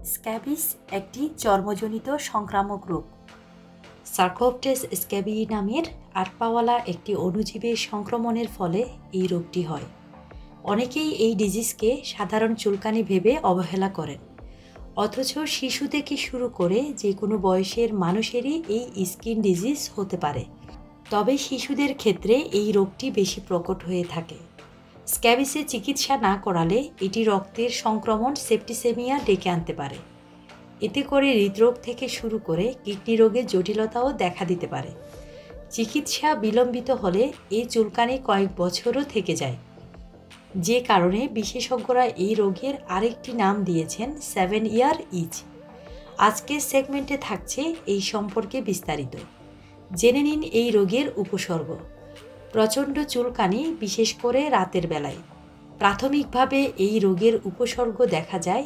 Scabies একটি চর্মজনিত সংক্রামক রোগ। সার্কোপটেস স্ক্যাবি নামের আটপাওয়ালা একটি অণুজীবের সংক্রমণের ফলে এই রোগটি হয়। অনেকেই এই ডিজিজকে সাধারণ চুলকানি ভেবে অবহেলা করেন, অথচ শিশু থেকে শুরু করে যে কোনো বয়সের মানুষেরই এই স্কিন ডিজিজ হতে পারে। তবে শিশুদের ক্ষেত্রে এই রোগটি বেশি প্রকট হয়ে থাকে। স্ক্যাবিসের চিকিৎসা না করালে এটি রক্তের সংক্রমণ সেপ্টিসেমিয়া ডেকে আনতে পারে। এতে করে হৃদরোগ থেকে শুরু করে কিডনি রোগের জটিলতাও দেখা দিতে পারে। চিকিৎসা বিলম্বিত হলে এই চুলকানি কয়েক বছরও থেকে যায়, যে কারণে বিশেষজ্ঞরা এই রোগের আরেকটি নাম দিয়েছেন 7 ইয়ার ইচ। আজকের সেগমেন্টে থাকছে এই সম্পর্কে বিস্তারিত। জেনে নিন এই রোগের উপসর্গ। প্রচণ্ড চুলকানি, বিশেষ করে রাতের বেলায়। প্রাথমিকভাবে এই রোগের উপসর্গ দেখা যায়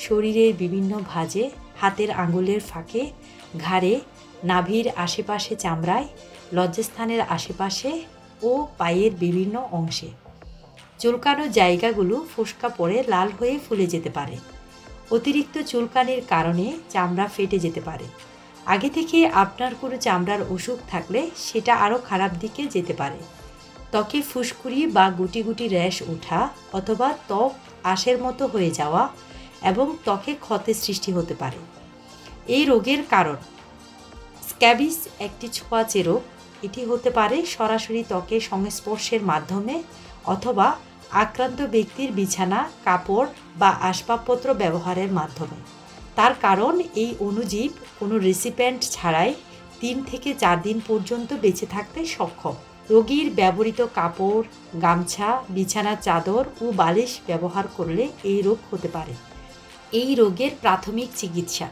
শরীরের বিভিন্ন ভাঁজে, হাতের আঙুলের ফাঁকে, ঘাড়ে, নাভির আশেপাশে, চামড়ায়, লজ্জাস্থানের আশেপাশে ও পায়ের বিভিন্ন অংশে। চুলকানো জায়গাগুলো ফোস্কা পড়ে লাল হয়ে ফুলে যেতে পারে। অতিরিক্ত চুলকানির কারণে চামড়া ফেটে যেতে পারে। আগে থেকে আপনার কোনো চামড়ার অসুখ থাকলে সেটা আরও খারাপ দিকে যেতে পারে। ত্বকে ফুসকুড়ি বা গুটি গুটি র্যাশ ওঠা অথবা ত্বক আঁশের মতো হয়ে যাওয়া এবং ত্বকে ক্ষতের সৃষ্টি হতে পারে। এই রোগের কারণ। স্ক্যাবিস একটি ছোঁয়াচে রোগ। এটি হতে পারে সরাসরি ত্বকের সংস্পর্শের মাধ্যমে অথবা আক্রান্ত ব্যক্তির বিছানা, কাপড় বা আসবাবপত্র ব্যবহারের মাধ্যমে। তার কারণ, এই অণুজীব কোনো রেসিপিয়েন্ট ছাড়াই 3 থেকে 4 দিন পর্যন্ত বেঁচে থাকতে সক্ষম। রোগীর ব্যবহৃত কাপড়, গামছা, বিছানার চাদর ও বালিশ ব্যবহার করলে এই রোগ হতে পারে। এই রোগের প্রাথমিক চিকিৎসা।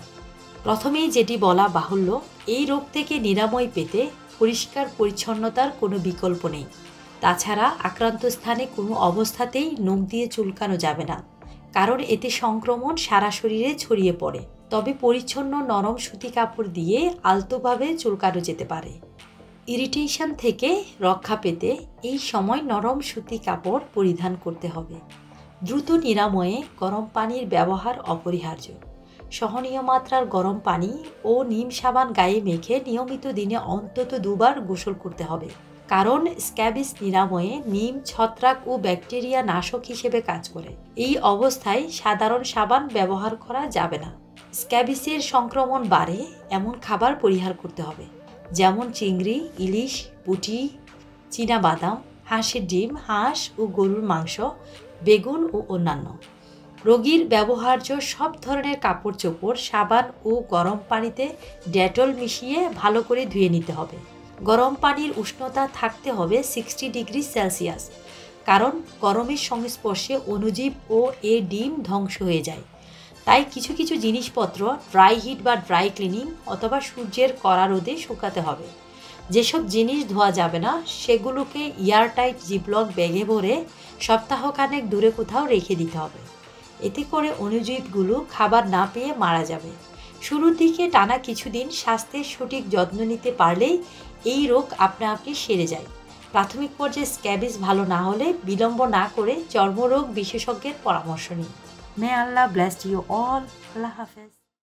প্রথমেই যেটি বলা বাহুল্য, এই রোগ থেকে নিরাময় পেতে পরিষ্কার পরিচ্ছন্নতার কোনো বিকল্প নেই। তাছাড়া আক্রান্ত স্থানে কোনো অবস্থাতেই নখ দিয়ে চুলকানো যাবে না, কারণ এতে সংক্রমণ সারা শরীরে ছড়িয়ে পড়ে। তবে পরিচ্ছন্ন নরম সুতি কাপড় দিয়ে আলতোভাবে চুলকানো যেতে পারে। ইরিটেশন থেকে রক্ষা পেতে এই সময় নরম সুতি কাপড় পরিধান করতে হবে। দ্রুত নিরাময়ে গরম পানির ব্যবহার অপরিহার্য। সহনীয় মাত্রার গরম পানি ও নিম সাবান গায়ে মেখে নিয়মিত দিনে অন্তত 2 বার গোসল করতে হবে, কারণ স্ক্যাবিস নিরাময়ে নিম ছত্রাক ও ব্যাকটেরিয়া নাশক হিসেবে কাজ করে। এই অবস্থায় সাধারণ সাবান ব্যবহার করা যাবে না। স্ক্যাবিসের সংক্রমণ বাড়ে এমন খাবার পরিহার করতে হবে, যেমন চিংড়ি, ইলিশ, পুঁটি, চীনাবাদাম, হাঁসের ডিম, হাঁস ও গরুর মাংস, বেগুন ও অন্যান্য। রোগীর ব্যবহার্য সব ধরনের কাপড় চোপড় সাবান ও গরম পানিতে ডেটল মিশিয়ে ভালো করে ধুয়ে নিতে হবে। গরম পানির উষ্ণতা থাকতে হবে 60 ডিগ্রি সেলসিয়াস, কারণ গরমের সংস্পর্শে অণুজীব ও এর ডিম ধ্বংস হয়ে যায়। তাই কিছু কিছু জিনিসপত্র ড্রাই হিট বা ড্রাই ক্লিনিং অথবা সূর্যের কড়া রোদে শুকাতে হবে। যেসব জিনিস ধোয়া যাবে না সেগুলোকে এয়ারটাইট জিপলক ব্যাগে ভরে সপ্তাহখানেক দূরে কোথাও রেখে দিতে হবে। এতে করে অণুজীবগুলো খাবার না পেয়ে মারা যাবে। শুরুর দিকে টানা কিছুদিন স্বাস্থ্যের সঠিক যত্ন নিতে পারলেই এই রোগ আপনা আপনি সেরে যায়। প্রাথমিক পর্যায়ে স্ক্যাবিস ভালো না হলে বিলম্ব না করে চর্মরোগ বিশেষজ্ঞের পরামর্শ নিন। মে আল্লাহ ব্লেস ইউ অল। আল্লাহ হাফেজ।